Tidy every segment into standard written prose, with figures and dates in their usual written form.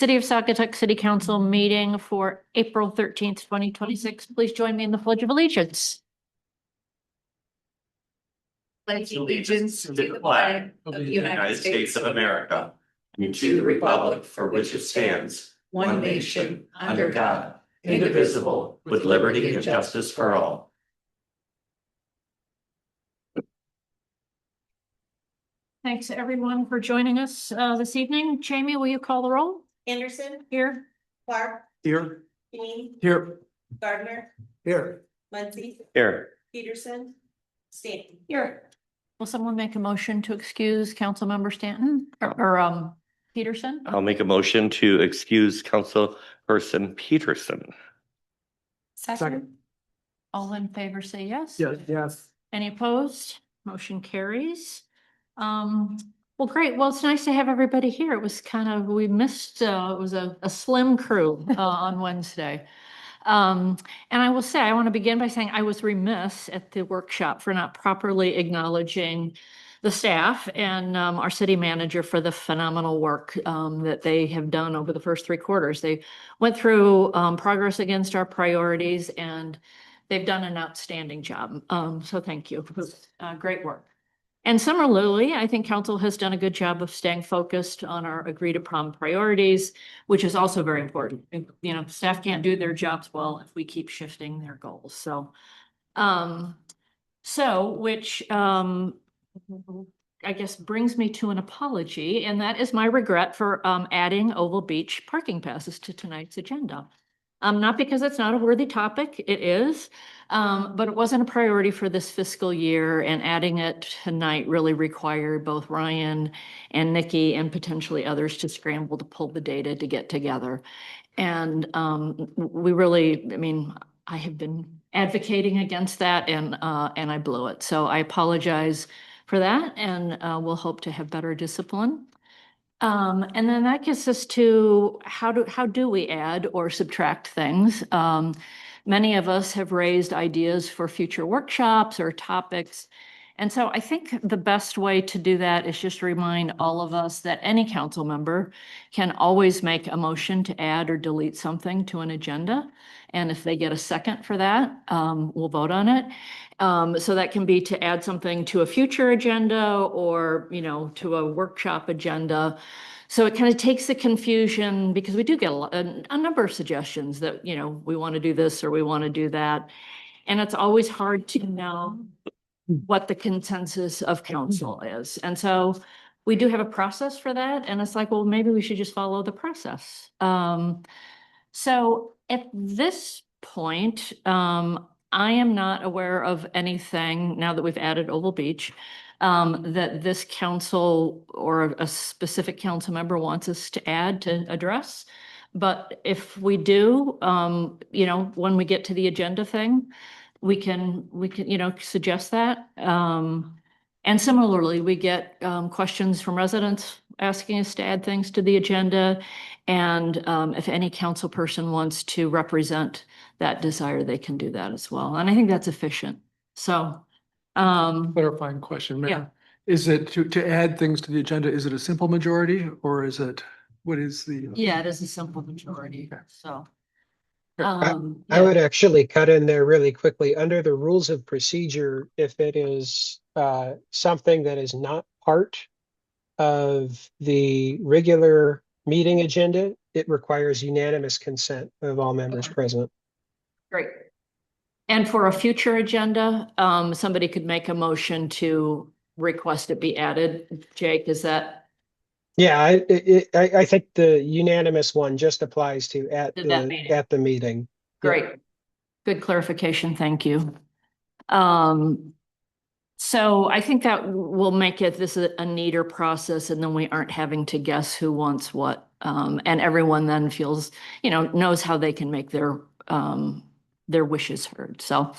City of Saugatuck City Council meeting for April 13th, 2026. Please join me in the Pledge of Allegiance. Pledge allegiance to the flag of the United States of America and to the republic for which it stands, one nation, under God, indivisible, with liberty and justice for all. Thanks everyone for joining us this evening. Jamie, will you call the roll? Anderson, Here. Clark, Here. Dean, Here. Gardner, Here. Muncy, Here. Peterson, Stanton. Here. Will someone make a motion to excuse Councilmember Stanton or Peterson? I'll make a motion to excuse Councilperson Peterson. Second. All in favor say yes. Yes. Any opposed? Motion carries. Well, great. Well, it's nice to have everybody here. It was we missed, it was a slim crew on Wednesday. And I will say, I want to begin by saying I was remiss at the workshop for not properly acknowledging the staff and our city manager for the phenomenal work that they have done over the first 3 quarters. They went through progress against our priorities and they've done an outstanding job. So thank you. It was great work. And similarly, I think council has done a good job of staying focused on our agreed upon priorities, which is also very important. You know, staff can't do their jobs well if we keep shifting their goals. So, which I guess brings me to an apology, and that is my regret for adding Oval Beach parking passes to tonight's agenda. Not because it's not a worthy topic, it is, but it wasn't a priority for this fiscal year, and adding it tonight really required both Ryan and Nikki and potentially others to scramble to pull the data to get together. And we really, I mean, I have been advocating against that and I blew it. So I apologize for that, and we'll hope to have better discipline. And then that gets us to how do we add or subtract things? Many of us have raised ideas for future workshops or topics. And so I think the best way to do that is just remind all of us that any council member can always make a motion to add or delete something to an agenda. And if they get a second for that, we'll vote on it. So that can be to add something to a future agenda or, you know, to a workshop agenda. So it kind of takes the confusion, because we do get a number of suggestions that, you know, we want to do this or we want to do that. And it's always hard to know what the consensus of council is. And so we do have a process for that. And it's like, well, maybe we should just follow the process. So at this point, I am not aware of anything, now that we've added Oval Beach, that this council or a specific council member wants us to add to address. But if we do, you know, when we get to the agenda thing, we can, you know, suggest that. And similarly, we get questions from residents asking us to add things to the agenda. And if any council person wants to represent that desire, they can do that as well. And I think that's efficient. So. Clarifying question, Mayor. Yeah. Is it to add things to the agenda, is it a simple majority or is it, what is the? Yeah, it is a simple majority. Okay. So. I would actually cut in there really quickly. Under the rules of procedure, if it is something that is not part of the regular meeting agenda, it requires unanimous consent of all members present. Great. And for a future agenda, somebody could make a motion to request it be added. Jake, is that? Yeah, I think the unanimous one just applies to at the meeting. Great. Yeah. Good clarification. Thank you. So I think that will make this a neater process, and then we aren't having to guess who wants what. And everyone then feels, you know, knows how they can make their wishes heard. So,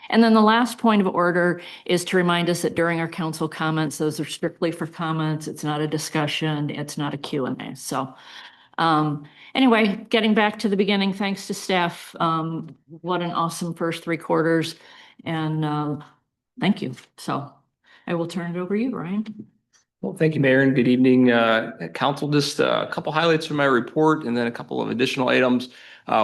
and then the last point of order is to remind us that during our council comments, those are strictly for comments. It's not a discussion. It's not a Q&A. So anyway, getting back to the beginning, thanks to staff. What an awesome first 3 quarters. And thank you. So I will turn it over to you, Ryan. Well, thank you, Mayor, and good evening, Council. Just a couple highlights from my report and then a couple of additional items. I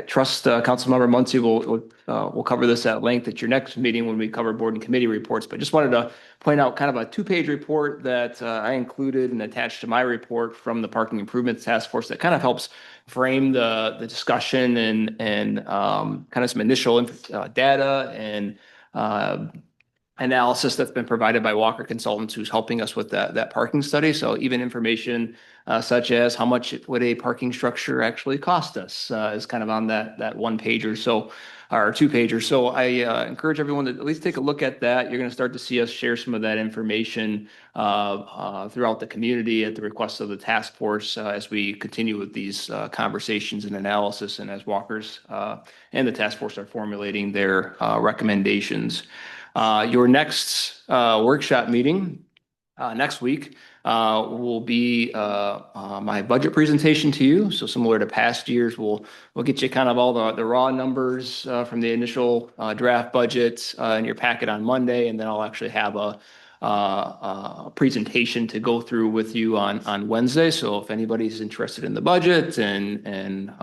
trust Councilmember Muncy will cover this at length at your next meeting when we cover board and committee reports. But just wanted to point out kind of a two-page report that I included and attached to my report from the Parking Improvements Task Force that kind of helps frame the discussion and kind of some initial data and analysis that's been provided by Walker Consultants, who's helping us with that parking study. So even information such as how much would a parking structure actually cost us is kind of on that one pager. So or two pager. So I encourage everyone to at least take a look at that. You're going to start to see us share some of that information throughout the community at the request of the task force as we continue with these conversations and analysis, and as Walker's and the task force are formulating their recommendations. Your next workshop meeting next week will be my budget presentation to you. So similar to past years, we'll get you kind of all the raw numbers from the initial draft budget in your packet on Monday, and then I'll actually have a presentation to go through with you on Wednesday. So if anybody's interested in the budget and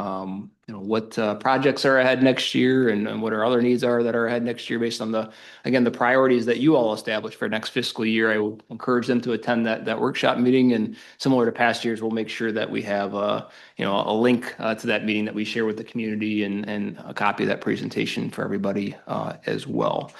what projects are ahead next year and what our other needs are that are ahead next year based on the priorities that you all establish for next fiscal year, I will encourage them to attend that workshop meeting. And similar to past years, we'll make sure that we have a link to that meeting that we share with the community and a copy of that presentation for everybody as well.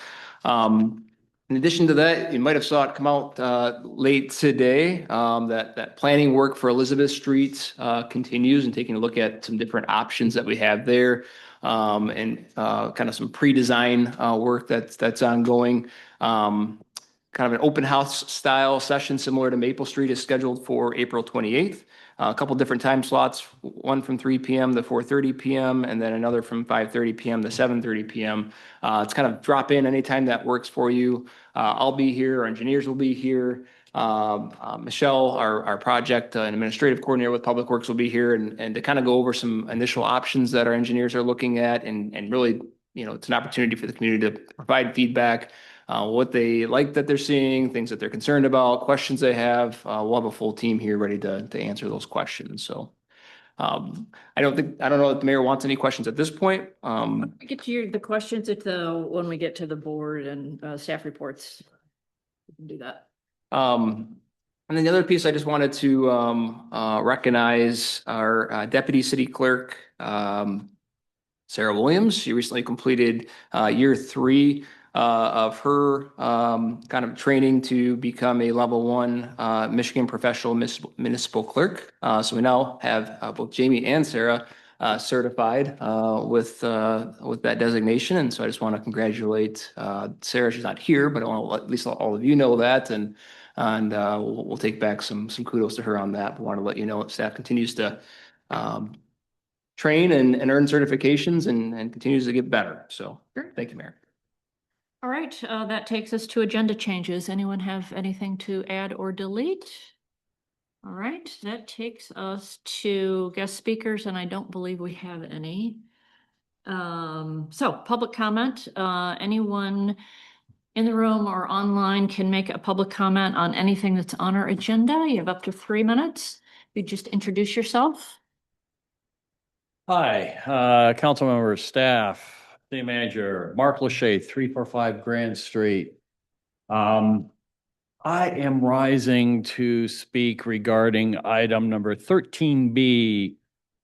In addition to that, you might have saw it come out late today that planning work for Elizabeth Street continues, and taking a look at some different options that we have there, and kind of some pre-design work that's ongoing. Kind of an open house style session similar to Maple Street is scheduled for April 28th. A couple different time slots, one from 3 p.m. to 4:30 p.m. and then another from 5:30 p.m. to 7:30 p.m. It's kind of drop in anytime that works for you. I'll be here, our engineers will be here. Michelle, our project and administrative coordinator with Public Works will be here and to kind of go over some initial options that our engineers are looking at and really, it's an opportunity for the community to provide feedback. What they like that they're seeing, things that they're concerned about, questions they have. We'll have a full team here ready to answer those questions. So I don't know if the mayor wants any questions at this point. We get to the questions when we get to the board and staff reports. We can do that. And then the other piece, I just wanted to recognize our deputy city clerk, Sarah Williams. She recently completed year 3 of her kind of training to become a level 1 Michigan professional municipal clerk. So we now have both Jamie and Sarah certified with that designation. And so I just want to congratulate Sarah. She's not here, but I want to let at least all of you know that. And we'll take back some kudos to her on that. But want to let you know that staff continues to train and earn certifications and continues to get better. So thank you, Mayor. All right, that takes us to agenda changes. Anyone have anything to add or delete? All right, that takes us to guest speakers, and I don't believe we have any. So public comment, anyone in the room or online can make a public comment on anything that's on our agenda. You have up to 3 minutes. You just introduce yourself. Hi, council members, staff, city manager, Mark Lachey, 345 Grand Street. I am rising to speak regarding item number 13B,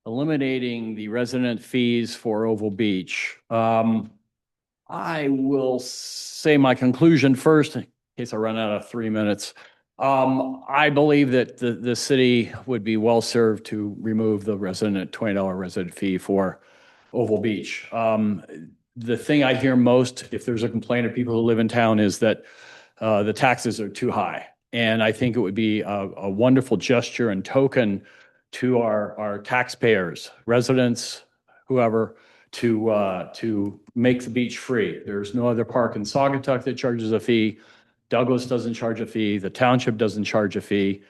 eliminating the resident fees for Oval Beach. I will say my conclusion first, in case I run out of 3 minutes. I believe that the city would be well served to remove the $20 resident fee for Oval Beach. The thing I hear most, if there's a complaint of people who live in town, is that the taxes are too high. And I think it would be a wonderful gesture and token to our taxpayers, residents, whoever, to make the beach free. There's no other park in Saugatuck that charges a fee. Douglas doesn't charge a fee. The township doesn't charge a fee.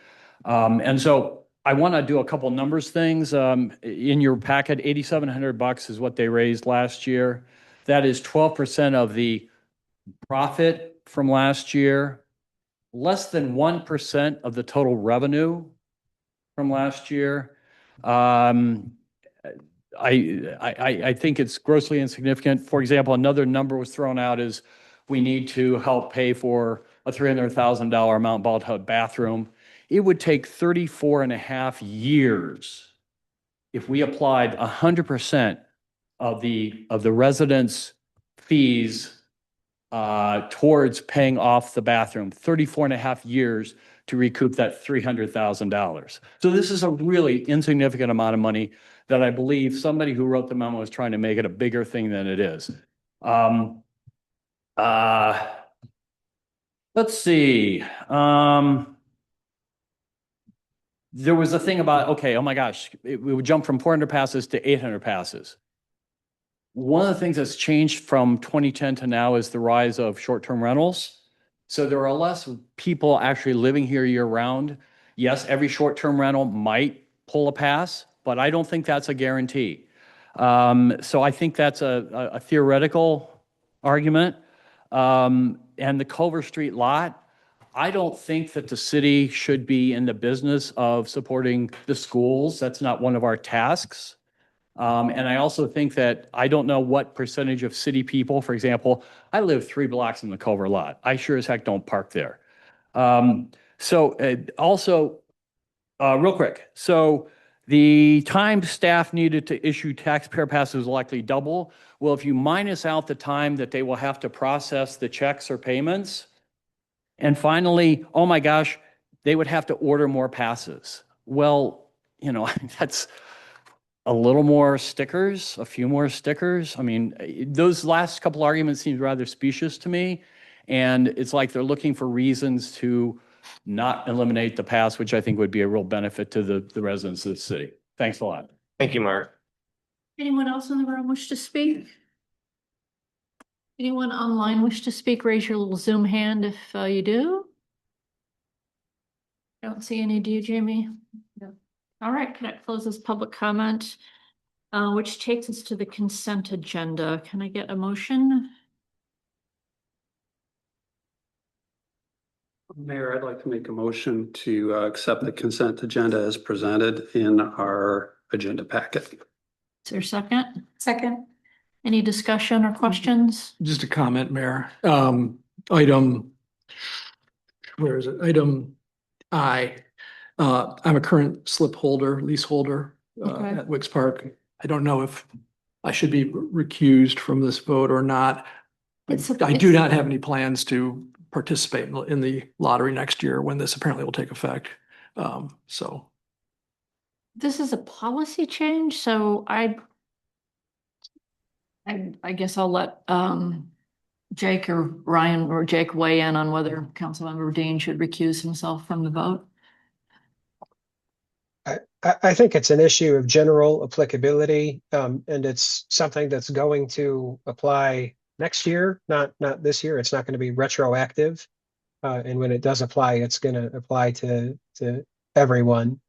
And so I want to do a couple numbers things. In your packet, $8,700 is what they raised last year. That is 12% of the profit from last year, less than 1% of the total revenue from last year. I think it's grossly insignificant. For example, another number was thrown out is we need to help pay for a $300,000 Mount Bald Hut bathroom. It would take 34 and a half years if we applied 100% of the residents' fees towards paying off the bathroom, 34 and a half years to recoup that $300,000. So this is a really insignificant amount of money that I believe somebody who wrote the memo is trying to make it a bigger thing than it is. Let's see. There was a thing about, okay, oh my gosh, we would jump from 400 passes to 800 passes. One of the things that's changed from 2010 to now is the rise of short-term rentals. So there are less people actually living here year-round. Yes, every short-term rental might pull a pass, but I don't think that's a guarantee. So I think that's a theoretical argument. And the Culver Street lot, I don't think that the city should be in the business of supporting the schools. That's not one of our tasks. And I also think that I don't know what percentage of city people, for example, I live 3 blocks in the Culver lot. I sure as heck don't park there. Real quick. So the time staff needed to issue taxpayer passes will likely double. Well, if you minus out the time that they will have to process the checks or payments, and finally, oh my gosh, they would have to order more passes. Well, you know, that's a little more stickers, a few more stickers. I mean, those last couple arguments seem rather specious to me. And it's like they're looking for reasons to not eliminate the pass, which I think would be a real benefit to the residents of the city. Thanks a lot. Thank you, Mark. Anyone else in the room wish to speak? Anyone online wish to speak? Raise your little Zoom hand if you do. I don't see any, do you, Jamie? No. All right, can I close this public comment, which takes us to the consent agenda. Can I get a motion? Mayor, I'd like to make a motion to accept the consent agenda as presented in our agenda packet. Is there a second? Second. Any discussion or questions? Just a comment, Mayor. Item, where is it? Item I. I'm a current slip holder, leaseholder Okay. at Wicks Park. I don't know if I should be recused from this vote or not. I do not have any plans to participate in the lottery next year when this apparently will take effect. So This is a policy change, so I guess I'll let Jake or Ryan or Jake weigh in on whether Councilmember Dean should recuse himself from the vote. I think it's an issue of general applicability, and it's something that's going to apply next year, not this year. It's not going to be retroactive. And when it does apply, it's going to apply to everyone.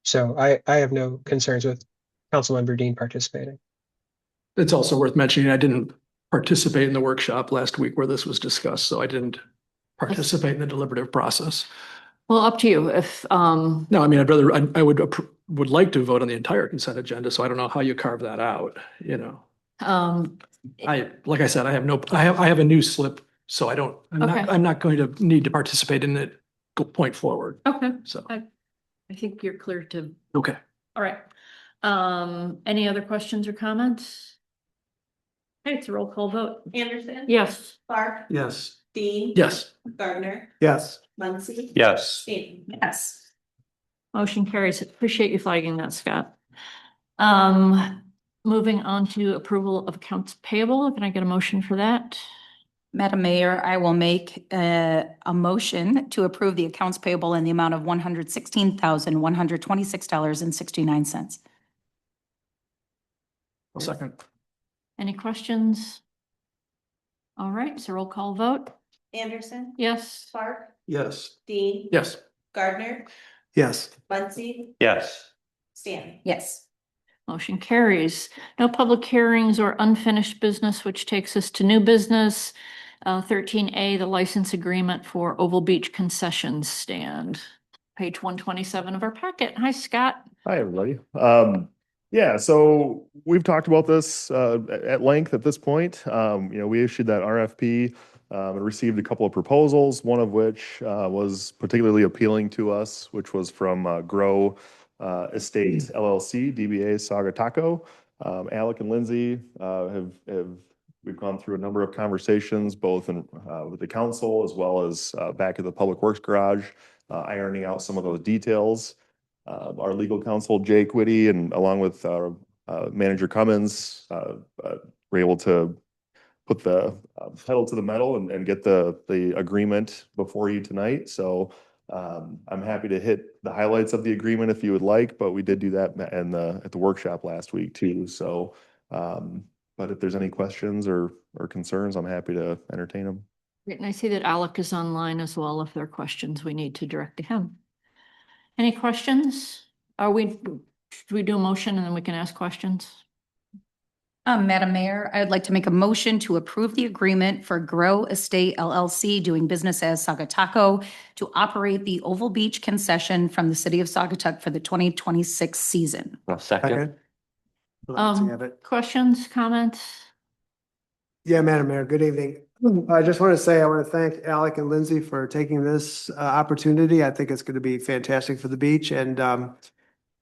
So I have no concerns with Councilmember Dean participating. it's also worth mentioning, I didn't participate in the workshop last week where this was discussed, so I didn't participate in the deliberative process. Well, up to you if, No, I mean, I would like to vote on the entire consent agenda, so I don't know how you carve that out, you know. Like I said, I have a new slip, so Okay. I'm not going to need to participate in it point forward, okay, so, I think you're clear to, okay. all right. Any other questions or comments? Okay, it's a roll call vote. Anderson. Yes. Clark. Yes. Dean. Yes. Gardner. Yes. Muncy. Yes. Stanton. Yes. Motion carries. Appreciate you flagging that, Scott. Moving on to approval of accounts payable. Can I get a motion for that? Madam Mayor, I will make a motion to approve the accounts payable in the amount of $116,126.69. I'll second. Any questions? All right, so roll call vote. Anderson. Yes. Clark. Yes. Dean. Yes. Gardner. Yes. Muncy. Yes. Stanton. Yes. Motion carries. No public hearings or unfinished business, which takes us to new business. 13A, the license agreement for Oval Beach concession stand. Page 127 of our packet. Hi, Scott. Hi, everybody. Yeah, so we've talked about this at length at this point. We issued that RFP and received a couple of proposals, one of which was particularly appealing to us, which was from Grow Estates LLC, DBA Saga Taco. Alec and Lindsay we've gone through a number of conversations, both with the council as well as back at the Public Works Garage, ironing out some of those details. Our legal counsel, Jake Whitty, and along with Manager Cummins, were able to put the pedal to the metal and get the agreement before you tonight. So I'm happy to hit the highlights of the agreement if you would like, but we did do that at the workshop last week too. So, but if there's any questions or concerns, I'm happy to entertain them. Great, and I see that Alec is online as well. If there are questions we need to direct to him. Any questions? Do we do a motion and then we can ask questions? Madam Mayor, I'd like to make a motion to approve the agreement for Grow Estate LLC doing business as Saga Taco to operate the Oval Beach concession from the city of Saugatuck for the 2026 season. Second. Questions, comments? Yeah, Madam Mayor, good evening. I just want to say, I want to thank Alec and Lindsay for taking this opportunity. I think it's going to be fantastic for the beach. And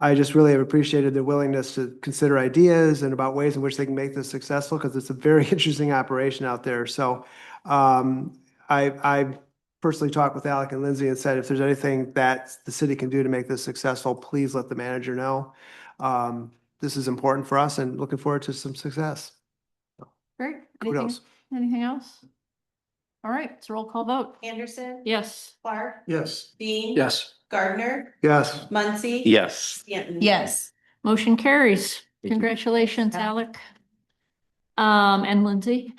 I just really have appreciated their willingness to consider ideas and about ways in which they can make this successful, because it's a very interesting operation out there. So I personally talked with Alec and Lindsay and said, if there's anything that the city can do to make this successful, please let the manager know. This is important for us and looking forward to some success. Great. Kudos. Anything else? All right, it's a roll call vote. Anderson. Yes. Clark. Yes. Dean. Yes. Gardner. Yes. Muncy. Yes. Stanton. Yes. Motion carries. Thank you. Congratulations, Alec. And Lindsay.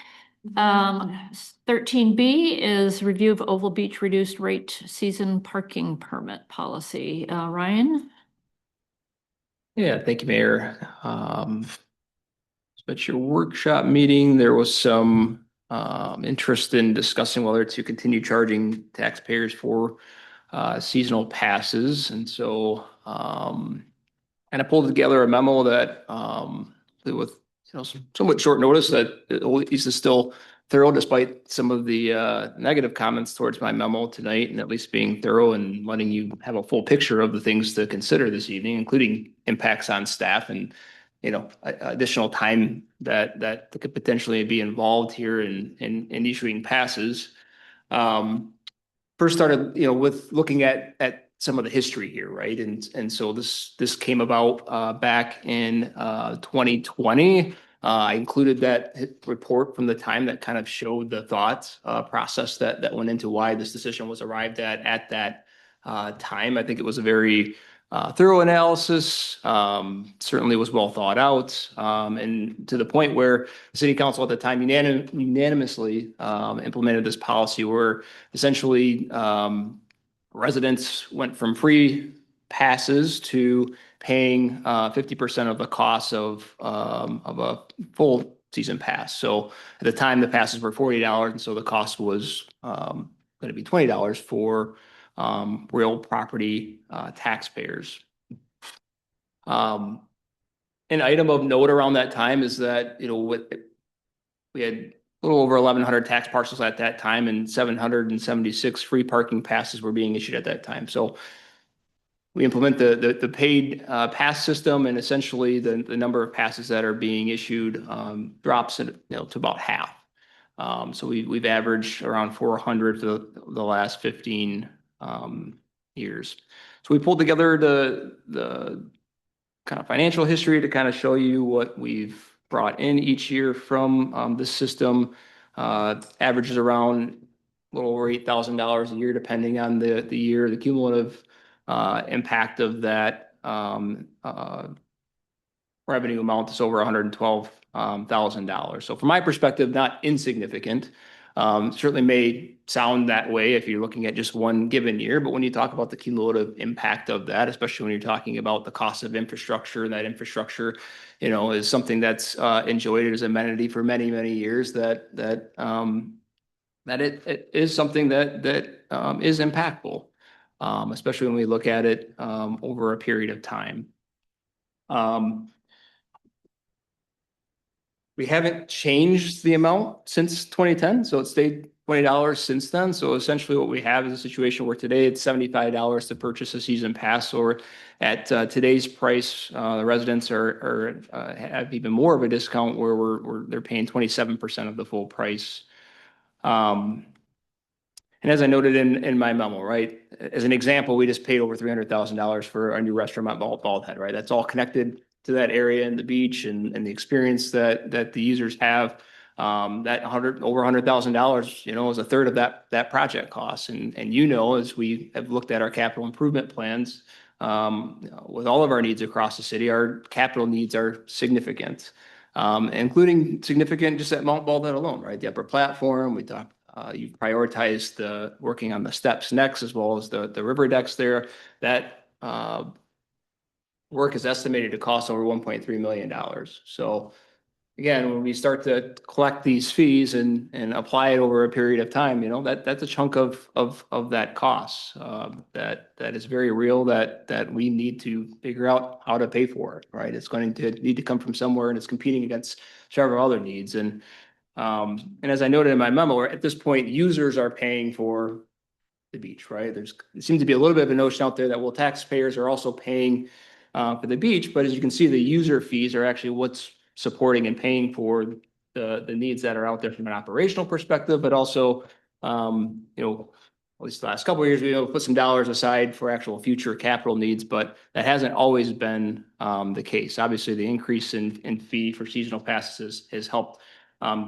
13B is review of Oval Beach reduced rate season parking permit policy. Ryan? Yeah, thank you, Mayor. At your workshop meeting, there was some interest in discussing whether to continue charging taxpayers for seasonal passes. And so kind of pulled together a memo that with somewhat short notice that at least is still thorough despite some of the negative comments towards my memo tonight, and at least being thorough and letting you have a full picture of the things to consider this evening, including impacts on staff and additional time that could potentially be involved here in issuing passes. First started, with looking at some of the history here, right? And so this came about back in 2020. I included that report from the time that kind of showed the thought process that went into why this decision was arrived at that time. I think it was a very thorough analysis, certainly was well thought out, and to the point where the city council at the time unanimously implemented this policy where essentially residents went from free passes to paying 50% of the cost of a full season pass. So at the time, the passes were $40, and so the cost was going to be $20 for real property taxpayers. An item of note around that time is that we had a little over 1,100 tax parcels at that time, and 776 free parking passes were being issued at that time. So we implement the paid pass system, and essentially the number of passes that are being issued drops to about half. So we've averaged around 400 for the last 15 years. So we pulled together the kind of financial history to kind of show you what we've brought in each year from this system. Averages around a little over $8,000 a year, depending on the year. The cumulative impact of that revenue amount is over $112,000. So from my perspective, not insignificant. Certainly may sound that way if you're looking at just one given year, but when you talk about the cumulative impact of that, especially when you're talking about the cost of infrastructure, and that infrastructure, is something that's enjoyed as an amenity for many, many years, that that it is something that is impactful, especially when we look at it over a period of time. We haven't changed the amount since 2010, so it stayed $20 since then. So essentially what we have is a situation where today it's $75 to purchase a season pass, or at today's price, the residents have even more of a discount where they're paying 27% of the full price. And as I noted in my memo, right, as an example, we just paid over $300,000 for a new restaurant at Bald Head, right? That's all connected to that area and the beach and the experience that the users have. That over $100,000, you know, is a third of that project cost. And as we have looked at our capital improvement plans, with all of our needs across the city, our capital needs are significant, including significant just at Mount Bald Head alone, right? The upper platform, we talked. You've prioritized the working on the steps next, as well as the river decks there. That work is estimated to cost over $1.3 million. So again, when we start to collect these fees and apply it over a period of time, you know, that's a chunk of that cost that is very real, that we need to figure out how to pay for it, right? It's going to need to come from somewhere, and it's competing against several other needs. And as I noted in my memo, at this point, users are paying for the beach, right? There seems to be a little bit of a notion out there that, well, taxpayers are also paying for the beach, but as you can see, the user fees are actually what's supporting and paying for the needs that are out there from an operational perspective, but also, at least the last couple of years, we put some dollars aside for actual future capital needs, but that hasn't always been the case. Obviously, the increase in fee for seasonal passes has helped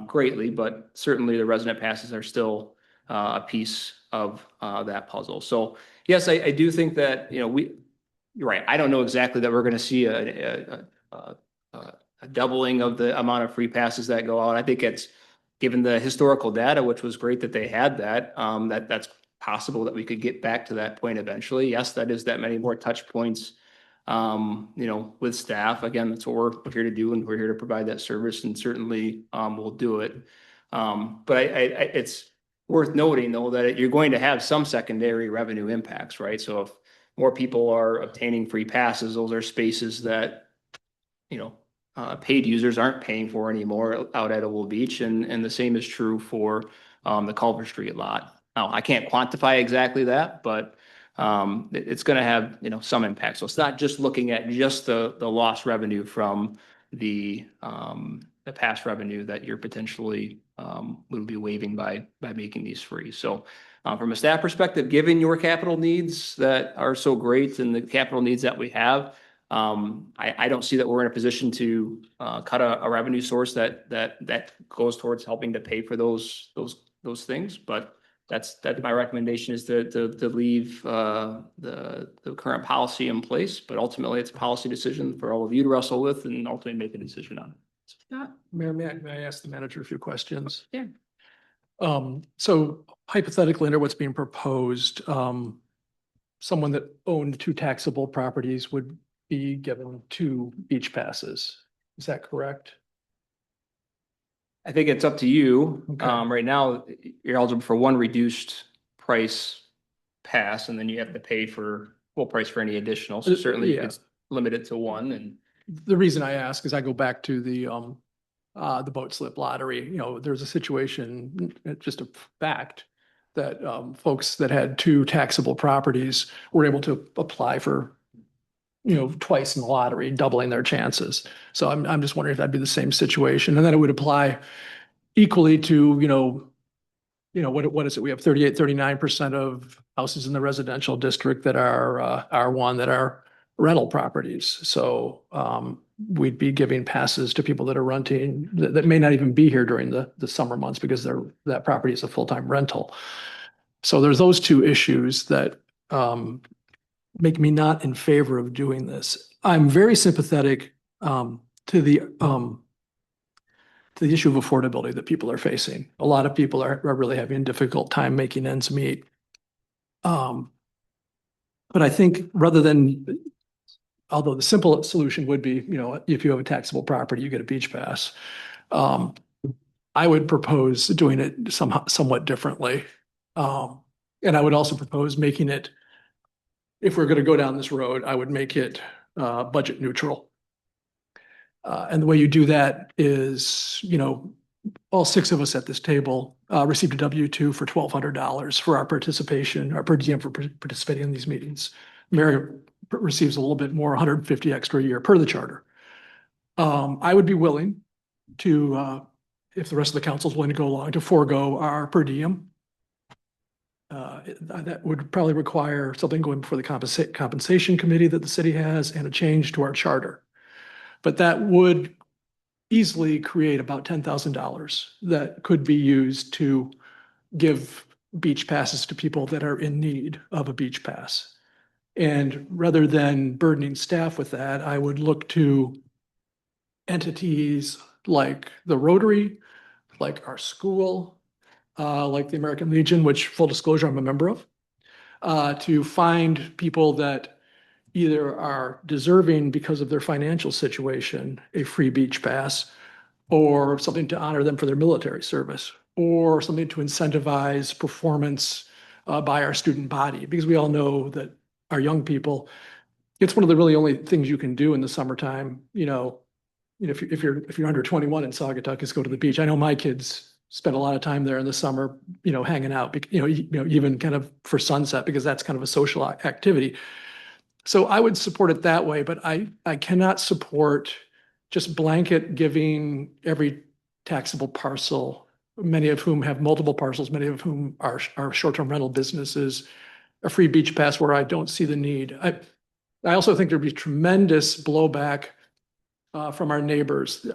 greatly, but certainly the resident passes are still a piece of that puzzle. So yes, I do think that, you're right. I don't know exactly that we're going to see a doubling of the amount of free passes that go out. I think it's, given the historical data, which was great that they had that's possible that we could get back to that point eventually. Yes, that is that many more touch points with staff. Again, that's what we're here to do, and we're here to provide that service, and certainly we'll do it. But it's worth noting, though, that you're going to have some secondary revenue impacts, right? So if more people are obtaining free passes, those are spaces that, paid users aren't paying for anymore out at Oval Beach, and the same is true for the Culver Street lot. Now, I can't quantify exactly that, but it's going to have some impact. So it's not just looking at just the lost revenue from the past revenue that you're potentially will be waiving by making these free. So from a staff perspective, given your capital needs that are so great and the capital needs that we have, I don't see that we're in a position to cut a revenue source that goes towards helping to pay for those things. But that's my recommendation, is to leave the current policy in place, but ultimately it's a policy decision for all of you to wrestle with and ultimately make a decision on. Mayor, may I ask the manager a few questions? Yeah. So hypothetically, under what's being proposed, someone that owned 2 taxable properties would be given 2 beach passes. Is that correct? I think it's up to you. Okay. Right now, you're eligible for 1 reduced price pass, and then you have to pay for full price for any additional. So certainly Yeah. it's limited to 1. And The reason I ask is I go back to the boat slip lottery. There's a situation, just a fact, that folks that had 2 taxable properties were able to apply for, twice in the lottery, doubling their chances. So I'm just wondering if that'd be the same situation, and then it would apply equally to, what is it? We have 39% of houses in the residential district that are R1 that are rental properties. So we'd be giving passes to people that are renting that may not even be here during the summer months because that property is a full-time rental. So there's those 2 issues that make me not in favor of doing this. I'm very sympathetic to the issue of affordability that people are facing. A lot of people are really having a difficult time making ends meet. But I think although the simple solution would be, if you have a taxable property, you get a beach pass. I would propose doing it somewhat differently. And I would also propose making it, if we're going to go down this road, I would make it budget neutral. And the way you do that is, you know, all 6 of us at this table received a W-2 for $1,200 for our participation, our per diem for participating in these meetings. Mayor receives a little bit more, 150 extra a year per the charter. I would be willing to, if the rest of the council is willing to go along, to forego our per diem. That would probably require something going before the compensation committee that the city has and a change to our charter. But that would easily create about $10,000 that could be used to give beach passes to people that are in need of a beach pass. And rather than burdening staff with that, I would look to entities like the Rotary, like our school, like the American Legion, which, full disclosure, I'm a member of, to find people that either are deserving because of their financial situation, a free beach pass, or something to honor them for their military service, or something to incentivize performance by our student body, because we all know that our young people, it's one of the really only things you can do in the summertime. If you're under 21 in Saugatuck, is go to the beach. I know my kids spend a lot of time there in the summer, hanging out, even kind of for sunset, because that's kind of a social activity. So I would support it that way, but I cannot support just blanket giving every taxable parcel, many of whom have multiple parcels, many of whom are short-term rental businesses, a free beach pass where I don't see the need. I also think there'd be tremendous blowback from our neighbors.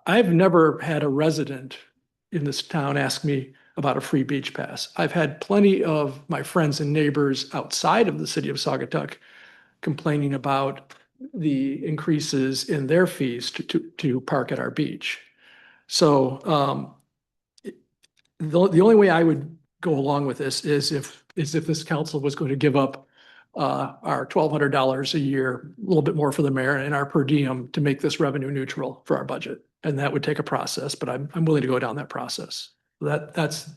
I've never had a resident in this town ask me about a free beach pass. I've had plenty of my friends and neighbors outside of the city of Saugatuck complaining about the increases in their fees to park at our beach. So the only way I would go along with this is if this council was going to give up our $1,200 a year, a little bit more for the mayor, and our per diem to make this revenue neutral for our budget. And that would take a process, but I'm willing to go down that process. That's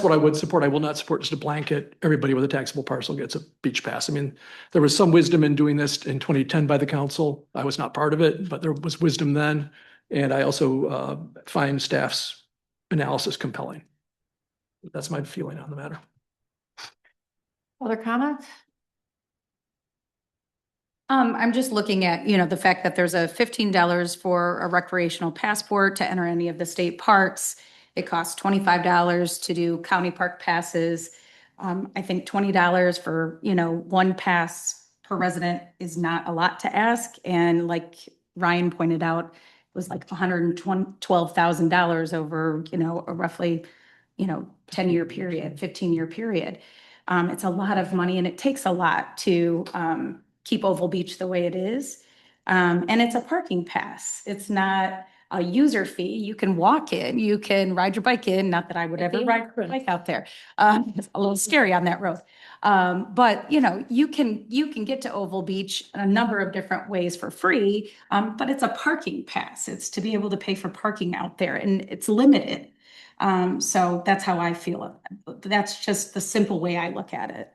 what I would support. I will not support just a blanket, everybody with a taxable parcel gets a beach pass. I mean, there was some wisdom in doing this in 2010 by the council. I was not part of it, but there was wisdom then. And I also find staff's analysis compelling. That's my feeling on the matter. Other comments? I'm just looking at, the fact that there's a $15 for a recreational passport to enter any of the state parks. It costs $25 to do county park passes. I think $20 for, one pass per resident is not a lot to ask. And like Ryan pointed out, it was like $112,000 over, a roughly, 10-year period, 15-year period. It's a lot of money and it takes a lot to keep Oval Beach the way it is. And it's a parking pass. It's not a user fee. You can walk in, you can ride your bike in, not that I would ever ride a bike out there. It's a little scary on that road. But you can get to Oval Beach a number of different ways for free, but it's a parking pass. It's to be able to pay for parking out there and it's limited. So that's how I feel. That's just the simple way I look at it.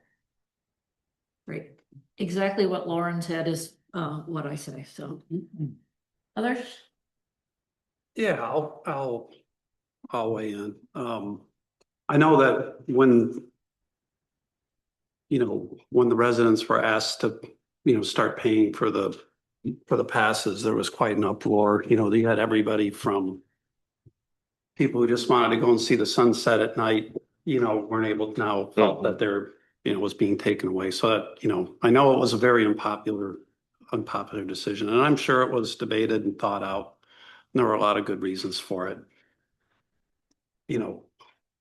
Great. Exactly what Lauren said is what I say. So others? Yeah, I'll weigh in. I know that when the residents were asked to, start paying for the passes, there was quite an uproar. They had everybody from people who just wanted to go and see the sunset at night, weren't able to now felt that their, was being taken away. So that, I know it was a very unpopular decision, and I'm sure it was debated and thought out. And there were a lot of good reasons for it.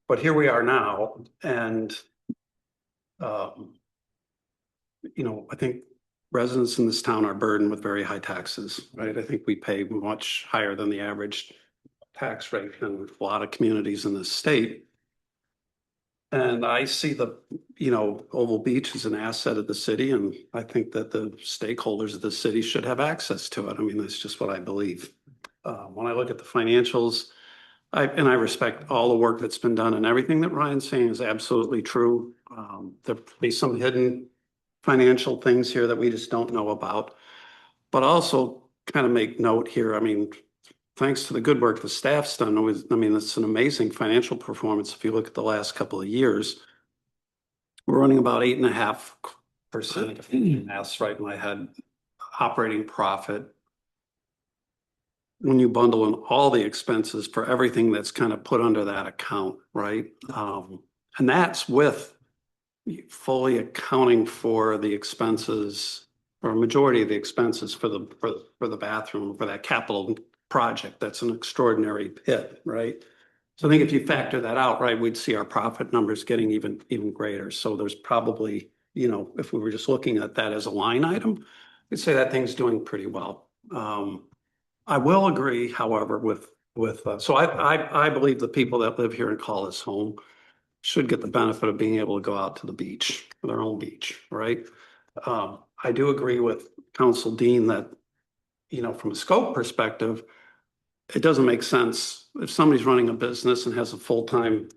But here we are now, and I think residents in this town are burdened with very high taxes, right? I think we pay much higher than the average tax rate in a lot of communities in this state. And I see the, Oval Beach as an asset of the city, and I think that the stakeholders of the city should have access to it. I mean, that's just what I believe. When I look at the financials, And I respect all the work that's been done, and everything that Ryan's saying is absolutely true. There'll be some hidden financial things here that we just don't know about. But also kind of make note here, I mean, thanks to the good work the staff's done, it's an amazing financial performance. If you look at the last couple of years, we're running about 8.5%, if that's right in my head, operating profit. When you bundle in all the expenses for everything that's kind of put under that account, right? And that's with fully accounting for the expenses, or a majority of the expenses for the bathroom, for that capital project. That's an extraordinary hit, right? So I think if you factor that out, right, we'd see our profit numbers getting even greater. So there's probably, if we were just looking at that as a line item, we'd say that thing's doing pretty well. I will agree, however, so I believe the people that live here and call this home should get the benefit of being able to go out to the beach, their own beach, right? I do agree with Council Dean that, from a scope perspective, it doesn't make sense if somebody's running a business and has a full-time,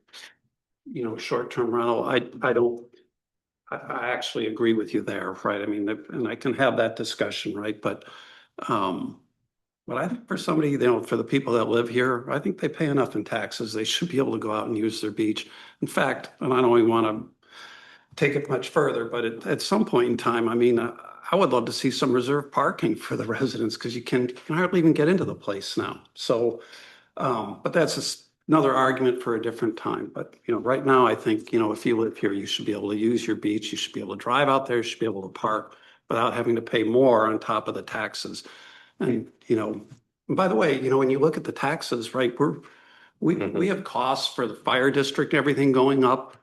short-term rental. I actually agree with you there, right? I mean, and I can have that discussion, right? But I think for somebody, for the people that live here, I think they pay enough in taxes. They should be able to go out and use their beach. In fact, and I don't even want to take it much further, but at some point in time, I mean, I would love to see some reserve parking for the residents, because you can hardly even get into the place now. So, but that's just another argument for a different time. But, right now, I think, if you live here, you should be able to use your beach. You should be able to drive out there. You should be able to park without having to pay more on top of the taxes. And, by the way, when you look at the taxes, right, we have costs for the fire district, everything going up.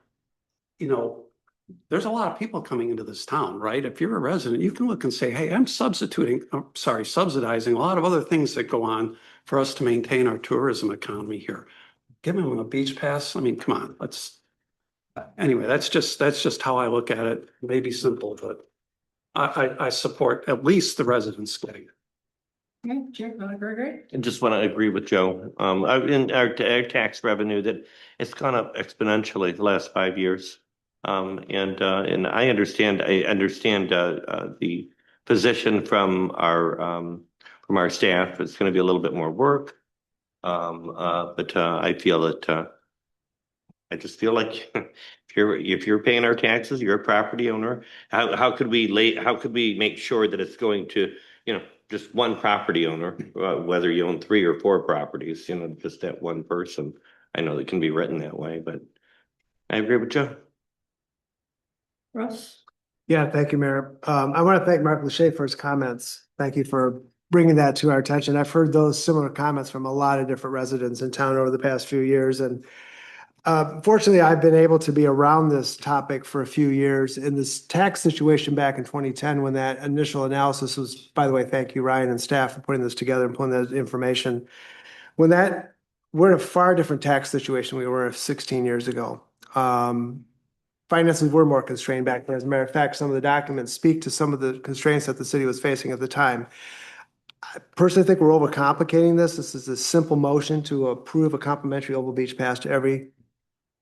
There's a lot of people coming into this town, right? If you're a resident, you can look and say, hey, I'm subsidizing a lot of other things that go on for us to maintain our tourism economy here. Give them a beach pass. I mean, come on, anyway, that's just how I look at it. Maybe simple, but I support at least the residents getting it. Okay, Jim, agree? I just want to agree with Joe. In our tax revenue, that it's gone up exponentially the last 5 years. And I understand the position from our staff. It's going to be a little bit more work. But I feel that I just feel like if you're paying our taxes, you're a property owner. How could we make sure that it's going to, just one property owner, whether you own 3 or 4 properties, just that one person. I know it can be written that way, but I agree with Joe. Russ? Yeah, thank you, Mayor. I want to thank Mark Lachey for his comments. Thank you for bringing that to our attention. I've heard those similar comments from a lot of different residents in town over the past few years. And fortunately, I've been able to be around this topic for a few years. In this tax situation back in 2010, when that initial analysis was, by the way, thank you, Ryan and staff, for putting this together and putting that information. We're in a far different tax situation we were 16 years ago. Finances were more constrained back then. As a matter of fact, some of the documents speak to some of the constraints that the city was facing at the time. I personally think we're overcomplicating this. This is a simple motion to approve a complimentary Oval Beach pass to every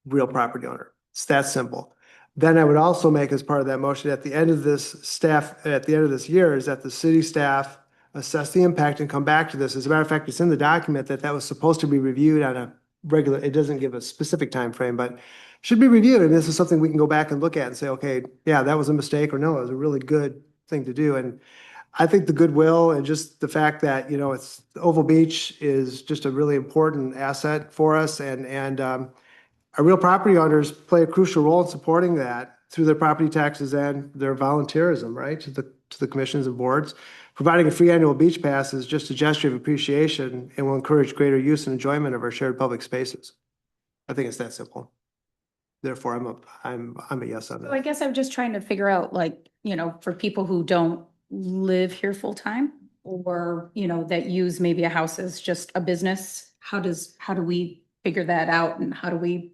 real property owner. It's that simple. Then I would also make, as part of that motion, at the end of this year, is that the city staff assess the impact and come back to this. As a matter of fact, it's in the document that was supposed to be reviewed on a regular, it doesn't give a specific time frame, but should be reviewed. And this is something we can go back and look at and say, okay, yeah, that was a mistake, or no, it was a really good thing to do. And I think the goodwill and just the fact that, it's Oval Beach is just a really important asset for us. And our real property owners play a crucial role in supporting that through their property taxes and their volunteerism, right? To the commissions and boards. Providing a free annual beach pass is just a gesture of appreciation and will encourage greater use and enjoyment of our shared public spaces. I think it's that simple. Therefore, I'm a yes on So I that. guess I'm just trying to figure out, for people who don't live here full time, or, that use maybe a house as just a business, how do we figure that out? And how do we,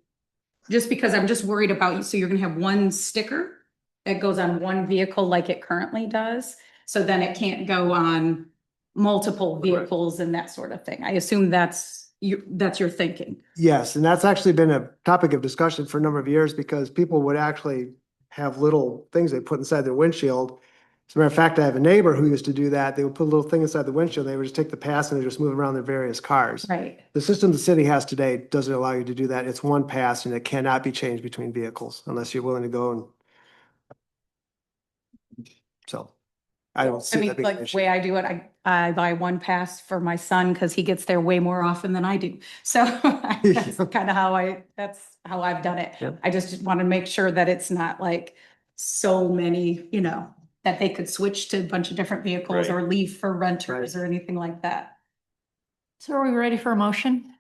just because I'm just worried about, so you're gonna have one sticker that goes on one vehicle like it currently does. So then it can't go on multiple vehicles and that sort of thing. I assume that's that's your thinking. Yes, and that's actually been a topic of discussion for a number of years because people would actually have little things they put inside their windshield. As a matter of fact, I have a neighbor who used to do that. They would put a little thing inside the windshield. They would just take the pass and they just move around their various cars. Right. The system the city has today doesn't allow you to do that. It's one pass and it cannot be changed between vehicles unless you're willing to go and so I don't I see mean, that being an like the issue. way I do it, I buy one pass for my son because he gets there way more often than I do. So that's kind of that's how I've done it. Yep. I just want to make sure that it's not like so many, that they could switch to a bunch of different vehicles Right. or leave for renters or anything like that. So are we ready for a motion?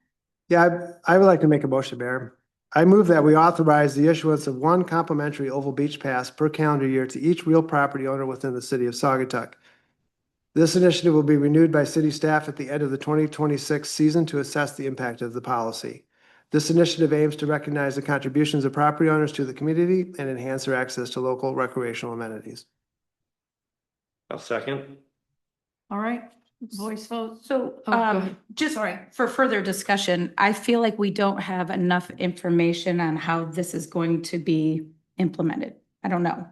Yeah, I would like to make a motion, Mayor. I move that we authorize the issuance of one complimentary Oval Beach Pass per calendar year to each real property owner within the city of Saugatuck. This initiative will be renewed by city staff at the end of the 2026 season to assess the impact of the policy. This initiative aims to recognize the contributions of property owners to the community and enhance their access to local recreational amenities. I'll second. All right, voice vote. So, Oh, go ahead. just for further discussion, I feel like we don't have enough information on how this is going to be implemented. I don't know.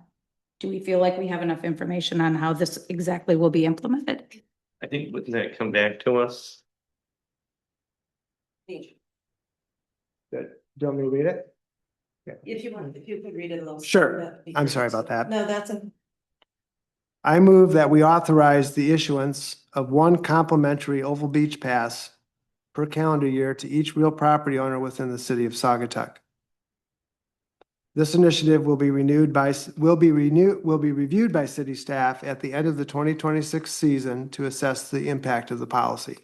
Do we feel like we have enough information on how this exactly will be implemented? I think wouldn't that come back to us? Good. Do you want me to read it? If you could read it a little. Sure. that'd be I'm great. sorry about that. No, that's I move that we authorize the issuance of one complimentary Oval Beach Pass per calendar year to each real property owner within the city of Saugatuck. This initiative will be reviewed by city staff at the end of the 2026 season to assess the impact of the policy.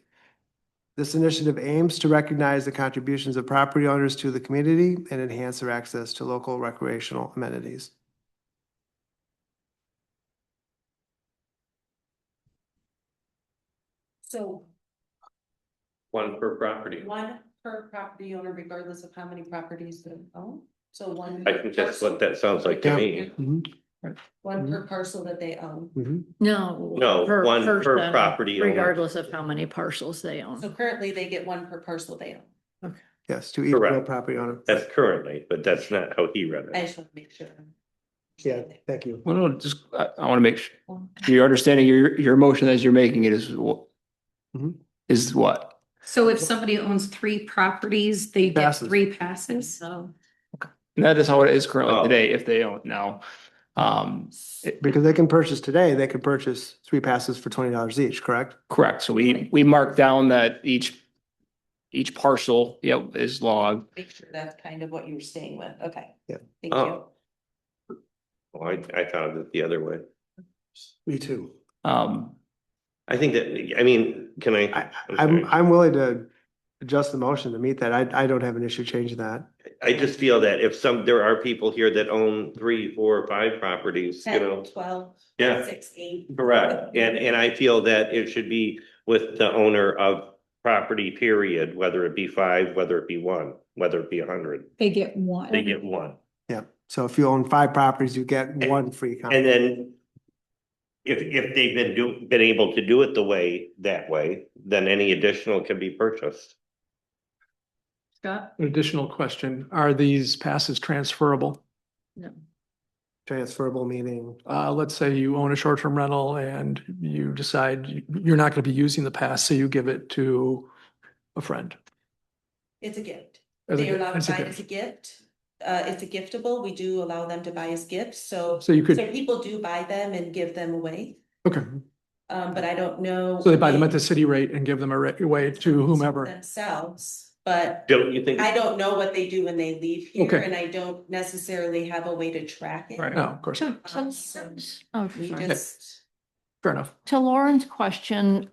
This initiative aims to recognize the contributions of property owners to the community and enhance their access to local recreational amenities. so One per property. one per property owner regardless of how many properties they own. So one. I think that's what that sounds like to me. One per parcel that they own. No. No, one per person, property owner. regardless of how many parcels they So own. currently they get one per parcel they own. Yes, to each real Correct. property owner. That's currently, but that's not how he read I it. just want to make sure. Yeah, thank you. Well, no, just, I want to make sure, you're understanding your motion as you're making it Mhm. is what? So if somebody owns 3 properties, they get Passes. 3 passes? So And that is how it is currently Oh. today, if they don't now. Because they can purchase today, they can purchase 3 passes for $20 each, correct? Correct. So we mark down that each parcel, is logged. Make sure that's kind of what you were staying with. Okay. Yeah. Thank you. Oh. Well, I thought of it the other way. Me too. I think that, I mean, can I? I'm willing to adjust the motion to meet that. I don't have an issue changing that. I just feel that if there are people here that own 3, 4, 5 properties, 10, 12, Yeah. 6, 8. Correct, and I feel that it should be with the owner of property, period, whether it be 5, whether it be 1, whether it be 100, They get 1. they get 1. Yeah. So if you own 5 properties, you get 1 free. And then if they've been able to do it that way, then any additional can be purchased. Scott? An additional question, are these passes transferable? Transferable meaning, Let's say you own a short-term rental and you decide you're not going to be using the pass, so you give it to a friend. It's a gift. As a They are gift. allowed It's to a buy it as a gift. It's a giftable. We do allow them to buy as gifts, so So you could, people do buy them and give them away. okay, But I don't know. so they buy them at the city rate and give them away to whomever. Themselves, but Don't you think? I don't know what they do when they leave here, Okay. and I don't necessarily have a way to track it. Right, no, of course, Oh, We sorry. just, fair enough. To Lauren's question,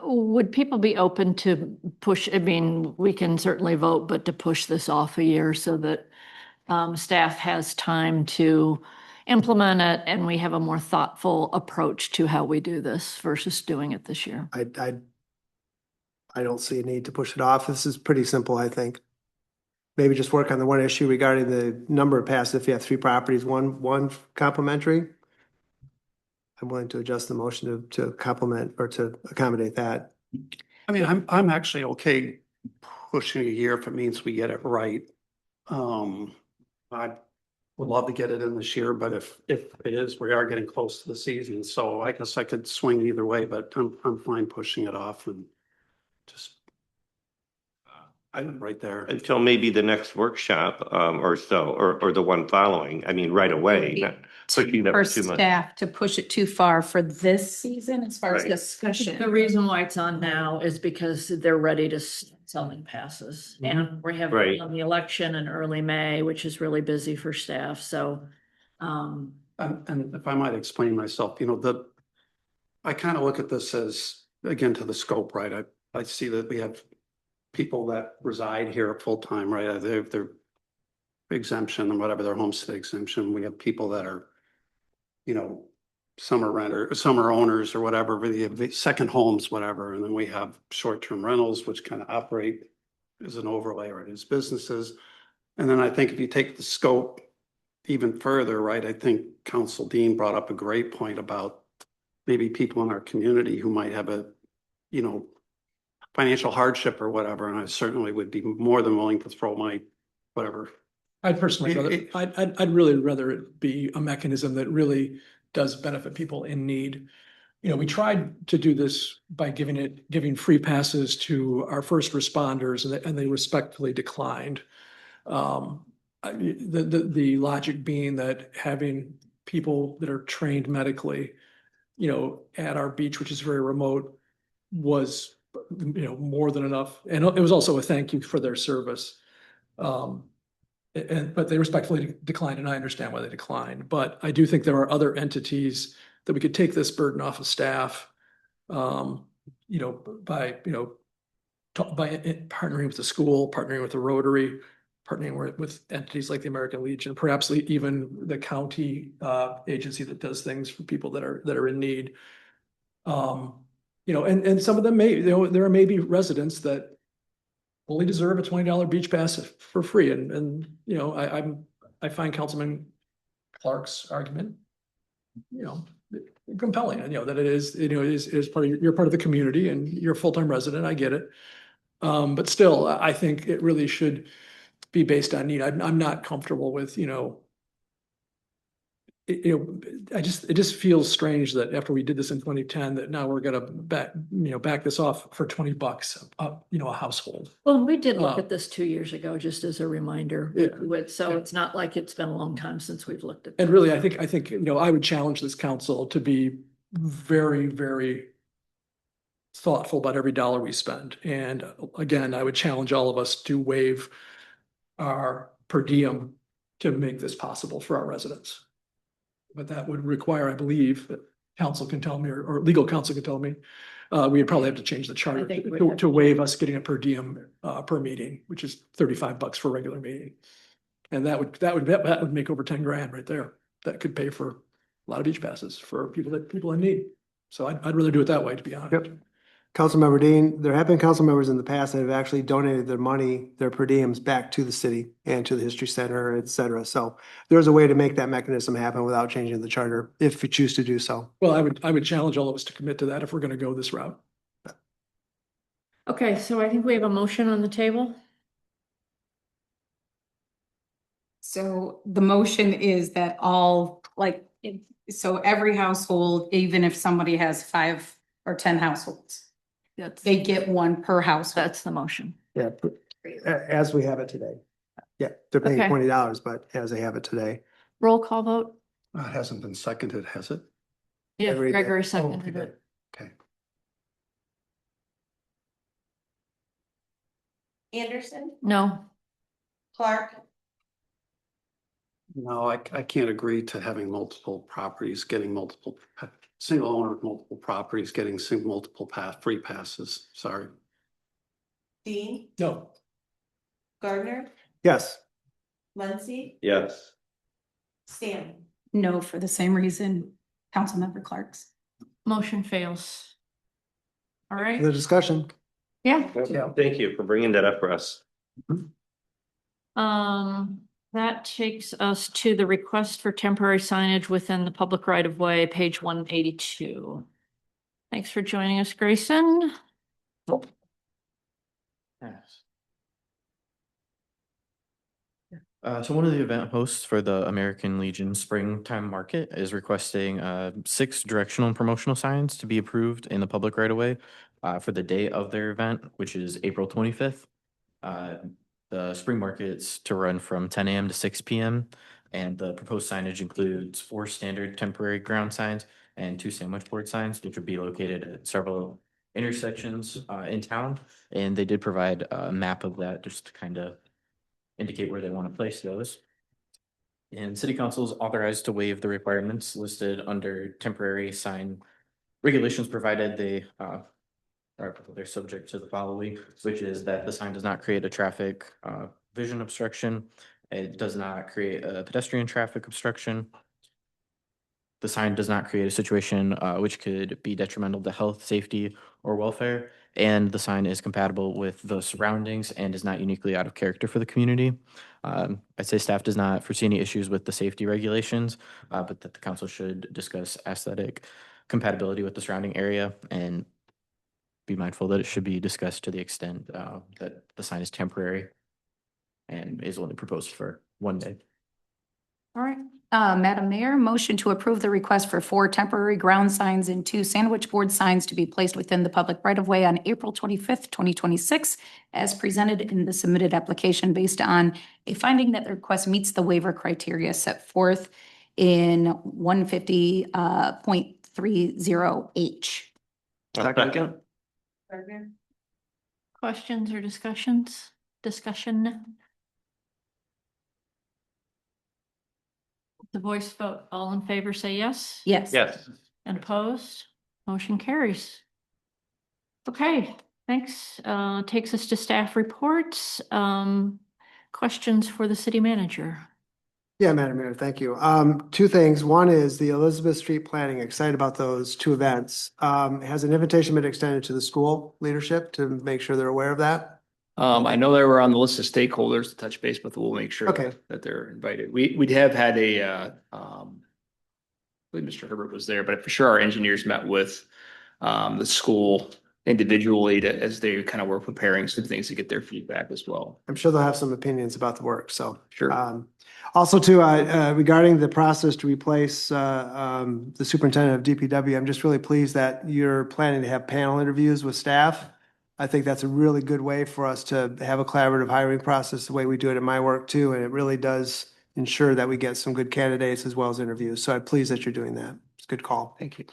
would people be open to push, I mean, we can certainly vote, but to push this off a year so that staff has time to implement it and we have a more thoughtful approach to how we do this versus doing it this year? I don't see a need to push it off. This is pretty simple, I think. Maybe just work on the one issue regarding the number of passes. If you have 3 properties, one complimentary. I'm willing to adjust the motion to complement or to accommodate that. I mean, I'm actually okay pushing a year if it means we get it right. I would love to get it in this year, but if it is, we are getting close to the season, so I guess I could swing either way, but I'm fine pushing it off and just. I'm right there. Until maybe the next workshop, or so, or the one following. I mean, right away, not pushing that For too much. staff to push it too far for this season as far as Right. discussion. The reason why it's on now is because they're ready to start selling passes. And we have Right. the election in early May, which is really busy for staff, so. And if I might explain myself, I kind of look at this as, again, to the scope, right? I see that we have people that reside here full-time, right? They have their exemption and whatever, their homestead exemption. We have people that are, summer owners or whatever, we have second homes, whatever. And then we have short-term rentals, which kind of operate as an overlay or as businesses. And then I think if you take the scope even further, right, I think Council Dean brought up a great point about maybe people in our community who might have a, financial hardship or whatever, and I certainly would be more than willing to throw my, whatever. I'd personally I'd really rather it be a mechanism that really does benefit people in need. We tried to do this by giving free passes to our first responders, and they respectfully declined. The logic being that having people that are trained medically, at our beach, which is very remote, was, more than enough. And it was also a thank you for their service. But they respectfully declined, and I understand why they declined. But I do think there are other entities that we could take this burden off of staff, by partnering with the school, partnering with the Rotary, partnering with entities like the American Legion, perhaps even the county agency that does things for people that are in need. And some of them there may be residents that only deserve a $20 beach pass for free. And I find Councilman Clark's argument, compelling, and that it is part of, you're part of the community and you're a full-time resident. I get it. But still, I think it really should be based on need. I'm not comfortable with, it just feels strange that after we did this in 2010, that now we're gonna back this off for $20 a household. Well, we did look at this 2 years ago, just as a reminder. So it's not like it's been a long time since we've looked at. And really, I think, I would challenge this council to be very, very thoughtful about every dollar we spend. And again, I would challenge all of us to waive our per diem to make this possible for our residents. But that would require, I believe, that council can tell me, or legal counsel can tell me, we'd probably have to change the charter to waive us getting a per diem per meeting, which is $35 for a regular meeting. And that would make over 10 grand right there. That could pay for a lot of beach passes for people in need. So I'd rather do it that way, to be honest. Yep. Councilmember Dean, there have been council members in the past that have actually donated their money, their per diems, back to the city and to the History Center, et cetera. So there's a way to make that mechanism happen without changing the charter, if you choose to do so. Well, I would challenge all of us to commit to that if we're going to go this route. Okay, so I think we have a motion on the table. So the motion is that so every household, even if somebody has 5 or 10 households, they get one per house. That's the motion. Yeah, as we have it today. Yeah, they're paying Okay. $20, but as they have it today. Roll call vote. It hasn't been seconded, has it? Yeah, Gregory did. Gregory Oh, seconded okay. it. Okay. Anderson, No, Clark, No, I can't agree to having multiple properties, getting single owner of multiple properties, getting multiple free passes. Sorry. Dean, No. Gardner, Yes. Muncy, Yes. Stanley. No, for the same reason, Councilmember Clark's. motion fails. All right, The discussion. yeah. Thank you for bringing that up for us. That takes us to the request for temporary signage within the public right of way, page 182. Thanks for joining us, Grayson. So one of the event hosts for the American Legion Springtime Market is requesting 6 directional and promotional signs to be approved in the public right away for the day of their event, which is April 25th. The spring market's to run from 10 a.m. to 6 p.m. and the proposed signage includes 4 standard temporary ground signs and 2 sandwich board signs, which would be located at several intersections in town. And they did provide a map of that just to kind of indicate where they want to place those. And city council is authorized to waive the requirements listed under temporary sign regulations, provided they're subject to the following, which is that the sign does not create a traffic vision obstruction. It does not create a pedestrian traffic obstruction. The sign does not create a situation which could be detrimental to health, safety, or welfare. And the sign is compatible with the surroundings and is not uniquely out of character for the community. I'd say staff does not foresee any issues with the safety regulations, but that the council should discuss aesthetic compatibility with the surrounding area and be mindful that it should be discussed to the extent that the sign is temporary and is only proposed for one day. All right. Madam Mayor, motion to approve the request for 4 temporary ground signs and 2 sandwich board signs to be placed within the public right-of-way on April 25th, 2026, as presented in the submitted application based on a finding that the request meets the waiver criteria set forth in 150.30H. Second. Questions or discussions? Discussion? The voice vote, all in favor say yes. Yes. Yes. And opposed? Motion carries. Okay, thanks. Takes us to staff reports. Questions for the city manager? Yeah, Madam Mayor, thank you. 2 things. One is the Elizabeth Street planning, excited about those 2 events. Has an invitation been extended to the school leadership to make sure they're aware of that? I know they were on the list of stakeholders to touch base, but we'll make sure Okay. that they're invited. We'd have had I believe Mr. Herbert was there, but for sure our engineers met with the school individually as they kind of were preparing some things to get their feedback as well. I'm sure they'll have some opinions about the work, so. Sure. Also too, regarding the process to replace the superintendent of DPW, I'm just really pleased that you're planning to have panel interviews with staff. I think that's a really good way for us to have a collaborative hiring process, the way we do it in my work too, and it really does ensure that we get some good candidates as well as interviews. So I'm pleased that you're doing that. It's a good call. Thank you.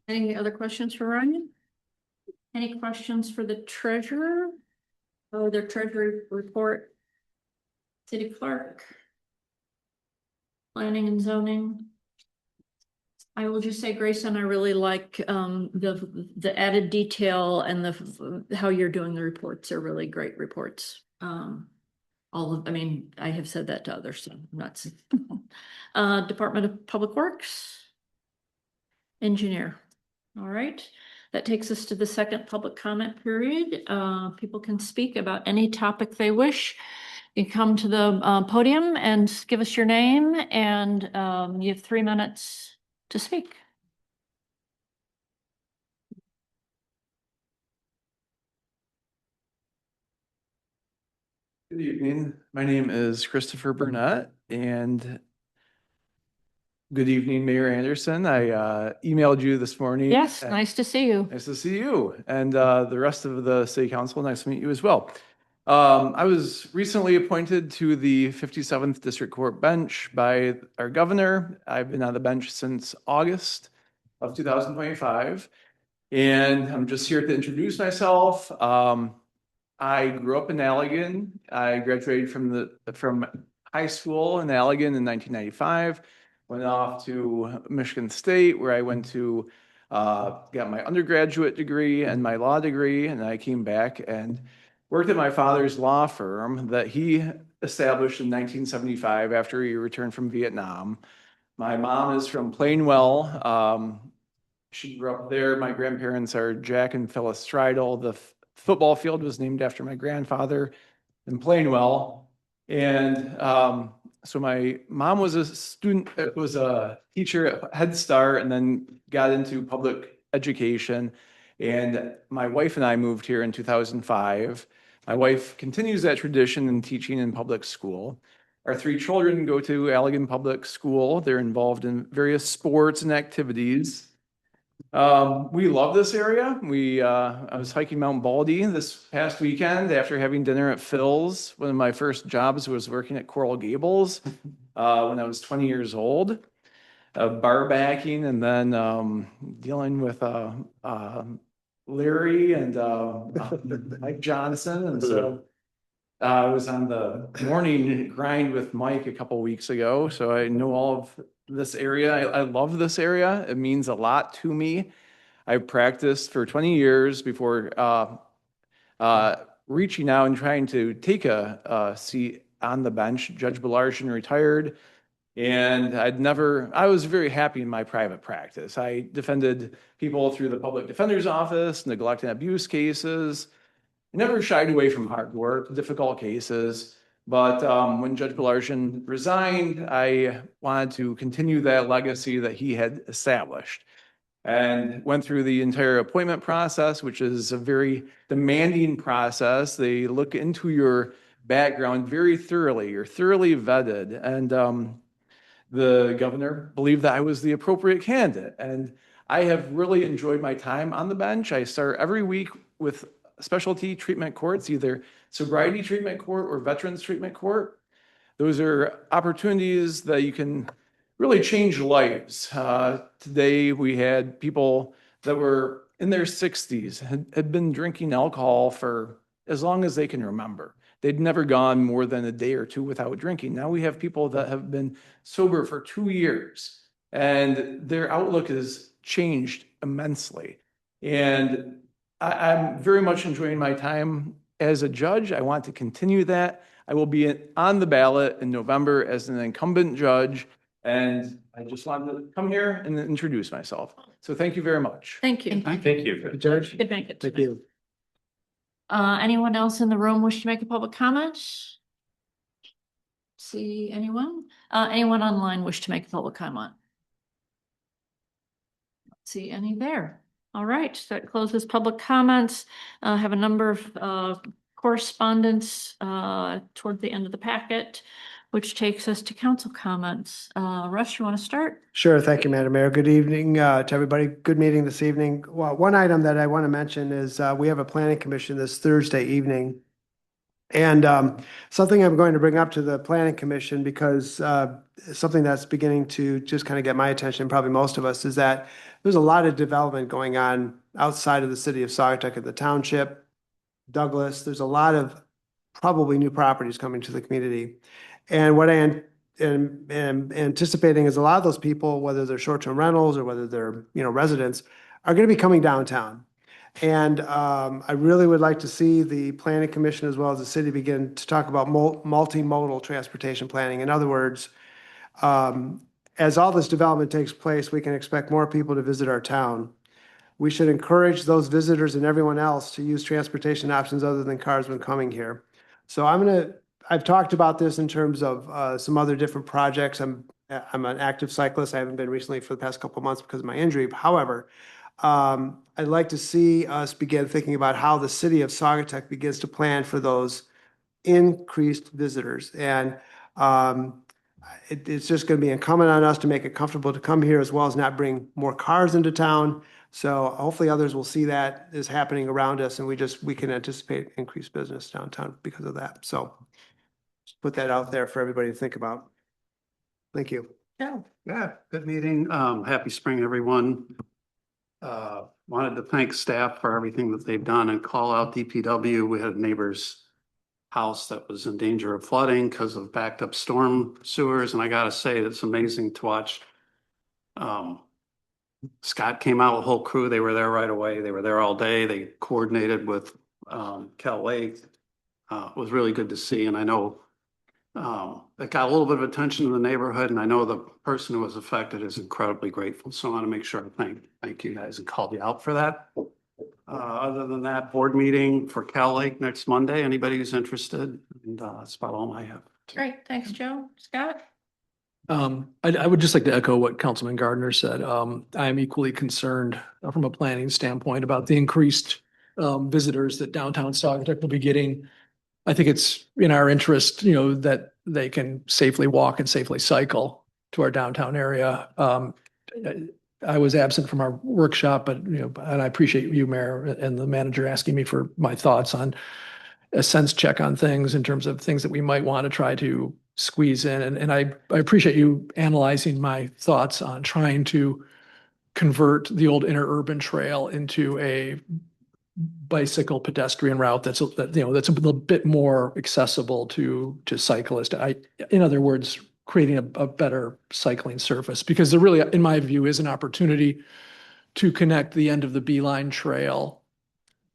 Any other questions for Ryan? Any questions for the treasurer? Or their treasury report? City clerk? Planning and zoning? I will just say, Grayson, I really like the added detail and how you're doing the reports. They're really great reports. I have said that to others, so I'm not. Department of Public Works. Engineer. All right. That takes us to the second public comment period. People can speak about any topic they wish. You come to the podium and give us your name, and you have 3 minutes to speak. Good evening. My name is Christopher Burnett, and good evening, Mayor Anderson. I emailed you this morning. Yes, nice to see you. Nice to see you, and the rest of the city council. Nice to meet you as well. I was recently appointed to the 57th District Court bench by our governor. I've been on the bench since August of 2025, and I'm just here to introduce myself. I grew up in Allegan. I graduated from high school in Allegan in 1995. Went off to Michigan State, where I went to got my undergraduate degree and my law degree, and I came back and worked at my father's law firm that he established in 1975 after he returned from Vietnam. My mom is from Plainwell. She grew up there. My grandparents are Jack and Phyllis Stridle. The football field was named after my grandfather in Plainwell. And so my mom was a teacher at Head Start and then got into public education. And my wife and I moved here in 2005. My wife continues that tradition in teaching in public school. Our three children go to Allegan Public School. They're involved in various sports and activities. We love this area. I was hiking Mount Baldy this past weekend after having dinner at Phil's. One of my first jobs was working at Coral Gables when I was 20 years old. Bar backing and then dealing with Larry and Mike Johnson. And so I was on the morning grind with Mike a couple weeks ago. So I know all of this area. I love this area. It means a lot to me. I practiced for 20 years before reaching out and trying to take a seat on the bench. Judge Belarsion retired, and I was very happy in my private practice. I defended people through the public defender's office, neglect and abuse cases. I never shied away from hard work, difficult cases. But when Judge Belarsion resigned, I wanted to continue that legacy that he had established, and went through the entire appointment process, which is a very demanding process. They look into your background very thoroughly. You're thoroughly vetted. And the governor believed that I was the appropriate candidate. And I have really enjoyed my time on the bench. I start every week with specialty treatment courts, either sobriety treatment court or veterans treatment court. Those are opportunities that you can really change lives. Today we had people that were in their 60s, had been drinking alcohol for as long as they can remember. They'd never gone more than a day or two without drinking. Now we have people that have been sober for 2 years, and their outlook has changed immensely. And I'm very much enjoying my time as a judge. I want to continue that. I will be on the ballot in November as an incumbent judge, and I just wanted to come here and introduce myself. So thank you very much. Thank you. Thank you. Judge? Good make it. Thank you. Anyone else in the room wish to make a public comment? See anyone? Anyone online wish to make a public comment? See any there? All right, that closes public comments. Have a number of correspondence toward the end of the packet, which takes us to council comments. Russ, you want to start? Sure. Thank you, Madam Mayor. Good evening to everybody. Good meeting this evening. Well, one item that I want to mention is we have a planning commission this Thursday evening. And something I'm going to bring up to the planning commission, because something that's beginning to just kind of get my attention, probably most of us, is that there's a lot of development going on outside of the city of Saugatuck at the township, Douglas. There's a lot of probably new properties coming to the community. And what I am anticipating is a lot of those people, whether they're short-term rentals or whether they're, residents, are going to be coming downtown. And I really would like to see the planning commission as well as the city begin to talk about multimodal transportation planning. In other words, as all this development takes place, we can expect more people to visit our town. We should encourage those visitors and everyone else to use transportation options other than cars when coming here. So I've talked about this in terms of some other different projects. I'm an active cyclist. I haven't been recently for the past couple of months because of my injury. However, I'd like to see us begin thinking about how the city of Saugatuck begins to plan for those increased visitors. And it's just going to be incumbent on us to make it comfortable to come here, as well as not bring more cars into town. So hopefully others will see that is happening around us, and we can anticipate increased business downtown because of that. So just put that out there for everybody to think about. Thank you. Yeah, good meeting. Happy spring, everyone. Wanted to thank staff for everything that they've done and call out DPW. We had a neighbor's house that was in danger of flooding because of backed up storm sewers. And I gotta say, it's amazing to watch. Scott came out with a whole crew. They were there right away. They were there all day. They coordinated with Cal Lake. It was really good to see. And I know it got a little bit of attention in the neighborhood, and I know the person who was affected is incredibly grateful. So I want to make sure I thank you guys and called you out for that. Other than that, board meeting for Cal Lake next Monday. Anybody who's interested, and that's about all I have. Great, thanks, Joe. Scott? I would just like to echo what Councilman Gardner said. I am equally concerned from a planning standpoint about the increased visitors that downtown Saugatuck will be getting. I think it's in our interest, that they can safely walk and safely cycle to our downtown area. I was absent from our workshop, but, and I appreciate you, Mayor, and the manager asking me for my thoughts on a sense check on things in terms of things that we might want to try to squeeze in. And I appreciate you analyzing my thoughts on trying to convert the old interurban trail into a bicycle pedestrian route that's a little bit more accessible to cyclists. In other words, creating a better cycling surface, because there really, in my view, is an opportunity to connect the end of the Beeline Trail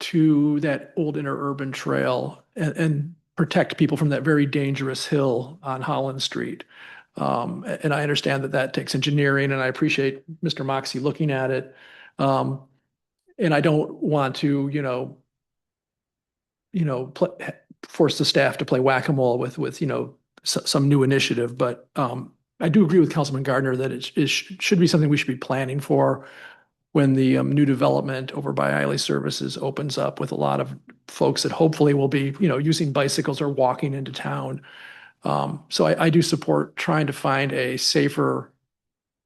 to that old interurban trail and protect people from that very dangerous hill on Holland Street. And I understand that takes engineering, and I appreciate Mr. Moxie looking at it. And I don't want to, force the staff to play whack-a-mole with some new initiative. But I do agree with Councilman Gardner that it should be something we should be planning for when the new development over by Eiley Services opens up, with a lot of folks that hopefully will be, using bicycles or walking into town. So I do support trying to find a safer,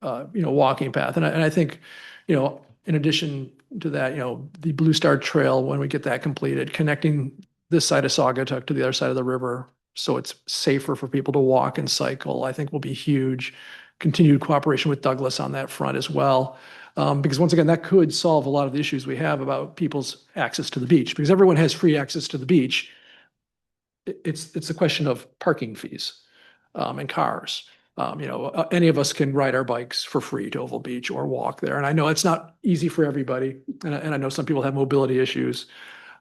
walking path. And I think, in addition to that, the Blue Star Trail, when we get that completed, connecting this side of Saugatuck to the other side of the river, so it's safer for people to walk and cycle, I think will be huge. Continued cooperation with Douglas on that front as well. Because once again, that could solve a lot of the issues we have about people's access to the beach, because everyone has free access to the beach. It's a question of parking fees, and cars. Any of us can ride our bikes for free to Oval Beach or walk there. And I know it's not easy for everybody. And I know some people have mobility issues.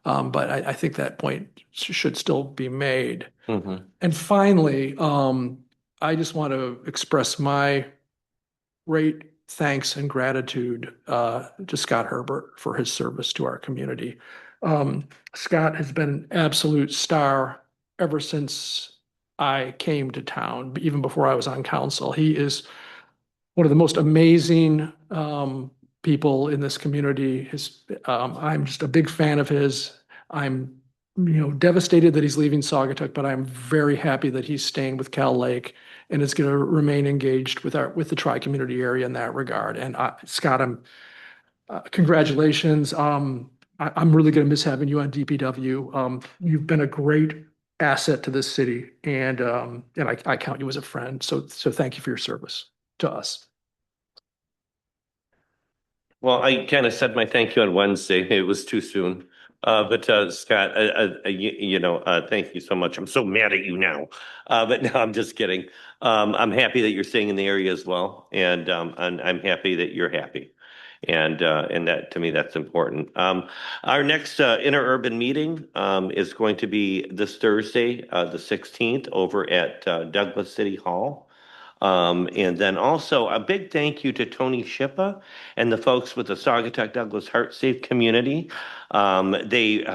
But I think that point should still be made. Mhm. And finally, I just want to express my great thanks and gratitude to Scott Herbert for his service to our community. Scott has been an absolute star ever since I came to town, even before I was on council. He is one of the most amazing people in this community. I'm just a big fan of his. I'm devastated that he's leaving Saugatuck, but I'm very happy that he's staying with Cal Lake and is going to remain engaged with the tri-community area in that regard. And Scott, congratulations. I'm really going to miss having you on DPW. You've been a great asset to this city, and I count you as a friend. So thank you for your service to us. Well, I kind of said my thank you on Wednesday. It was too soon. But Scott, thank you so much. I'm so mad at you now. But no, I'm just kidding. I'm happy that you're staying in the area as well. And I'm happy that you're happy. And that, to me, that's important. Our next interurban meeting is going to be this Thursday, the 16th, over at Douglas City Hall. And then also a big thank you to Tony Shippa and the folks with the Saugatuck Douglas Heart Safe community. They've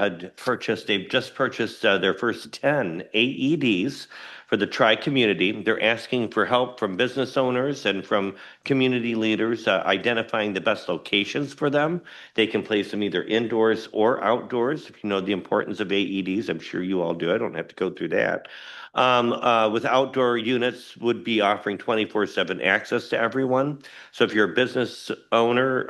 just purchased their first 10 AEDs for the tri-community. They're asking for help from business owners and from community leaders identifying the best locations for them. They can place them either indoors or outdoors. If you know the importance of AEDs, I'm sure you all do. I don't have to go through that. With outdoor units, would be offering 24/7 access to everyone. So if you're a business owner,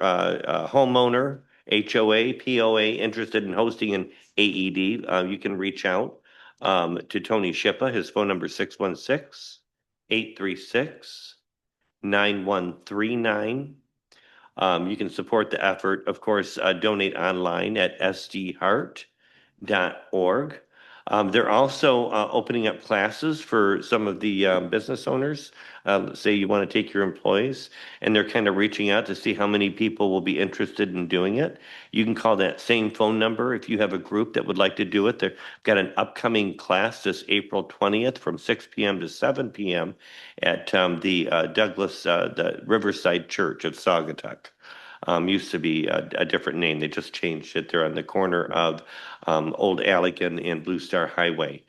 homeowner, HOA, POA interested in hosting an AED, you can reach out to Tony Shippa. His phone number is 616-836-9139. You can support the effort, of course, donate online at sdheart.org. They're also opening up classes for some of the business owners. Say you want to take your employees, and they're kind of reaching out to see how many people will be interested in doing it. You can call that same phone number if you have a group that would like to do it. They've got an upcoming class this April 20th from 6 p.m. to 7 p.m. at the Douglas, the Riverside Church of Saugatuck. Used to be a different name. They just changed it. They're on the corner of Old Allegan and Blue Star Highway.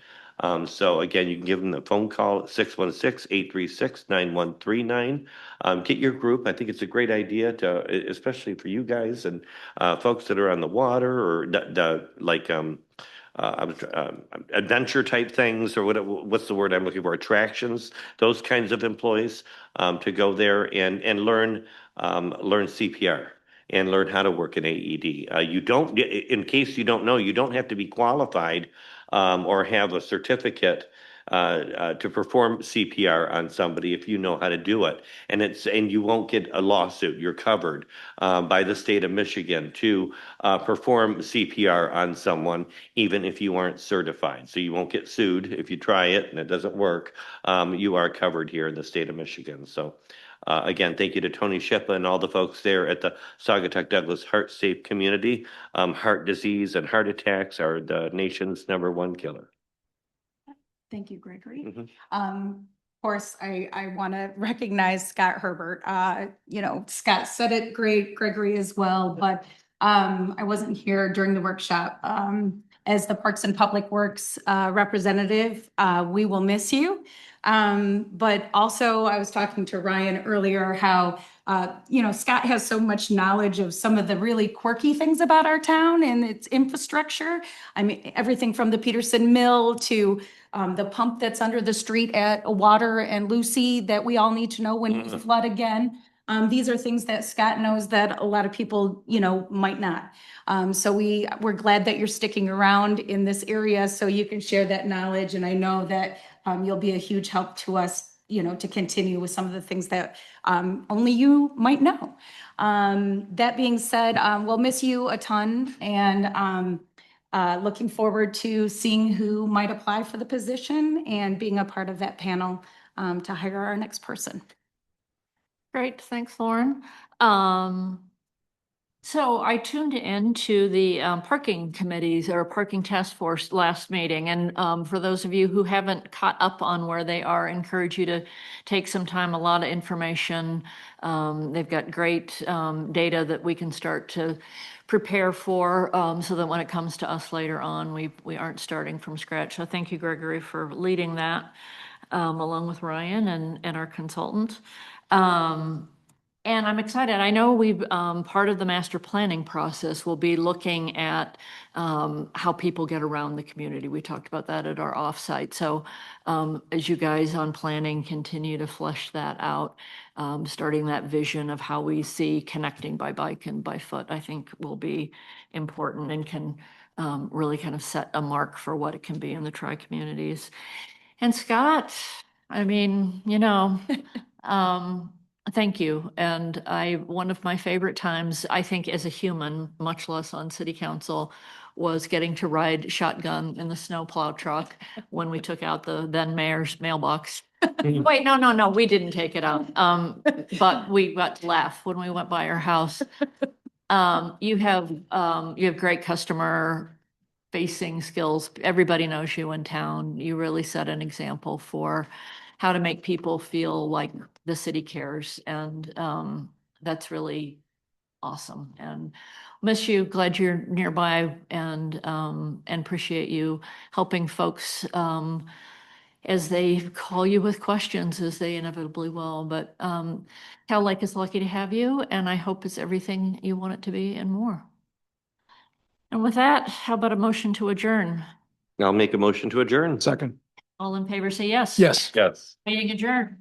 So again, you can give them the phone call at 616-836-9139. Get your group. I think it's a great idea to, especially for you guys and folks that are on the water or adventure type things, or what's the word I'm looking for? Attractions, those kinds of employees, to go there and learn CPR and learn how to work an AED. You don't, in case you don't know, you don't have to be qualified or have a certificate to perform CPR on somebody if you know how to do it. And you won't get a lawsuit. You're covered by the state of Michigan to perform CPR on someone, even if you aren't certified. So you won't get sued if you try it and it doesn't work. You are covered here in the state of Michigan. So again, thank you to Tony Shippa and all the folks there at the Saugatuck Douglas Heart Safe Community. Heart disease and heart attacks are the nation's #1 killer. Thank you, Gregory. Mhm. Of course, I want to recognize Scott Herbert. Scott said it great, Gregory as well, but I wasn't here during the workshop. As the Parks and Public Works representative, we will miss you. But also I was talking to Ryan earlier how, Scott has so much knowledge of some of the really quirky things about our town and its infrastructure. I mean, everything from the Peterson Mill to the pump that's under the street at Water and Lucy that we all need to know when we flood again. These are things that Scott knows that a lot of people, might not. So we're glad that you're sticking around in this area so you can share that knowledge. And I know that you'll be a huge help to us, to continue with some of the things that only you might know. That being said, we'll miss you a ton, and looking forward to seeing who might apply for the position and being a part of that panel to hire our next person. Great, thanks, Lauren. So I tuned into the parking committees or parking task force last meeting. And for those of you who haven't caught up on where they are, I encourage you to take some time, a lot of information. They've got great data that we can start to prepare for so that when it comes to us later on, we aren't starting from scratch. So thank you, Gregory, for leading that along with Ryan and our consultant. And I'm excited. I know part of the master planning process will be looking at how people get around the community. We talked about that at our offsite. So as you guys on planning continue to flesh that out, starting that vision of how we see connecting by bike and by foot, I think will be important and can really kind of set a mark for what it can be in the tri-communities. And Scott, I mean, thank you. And one of my favorite times, I think, as a human, much less on city council, was getting to ride shotgun in the snowplow truck when we took out the then mayor's mailbox. Wait, no, we didn't take it out. But we got to laugh when we went by our house. You have great customer facing skills. Everybody knows you in town. You really set an example for how to make people feel like the city cares. And that's really awesome. And miss you, glad you're nearby, and appreciate you helping folks as they call you with questions, as they inevitably will. But Cal Lake is lucky to have you, and I hope it's everything you want it to be and more. And with that, how about a motion to adjourn? I'll make a motion to adjourn. Second. All in favor, say yes. Yes. Yes. Meeting adjourned.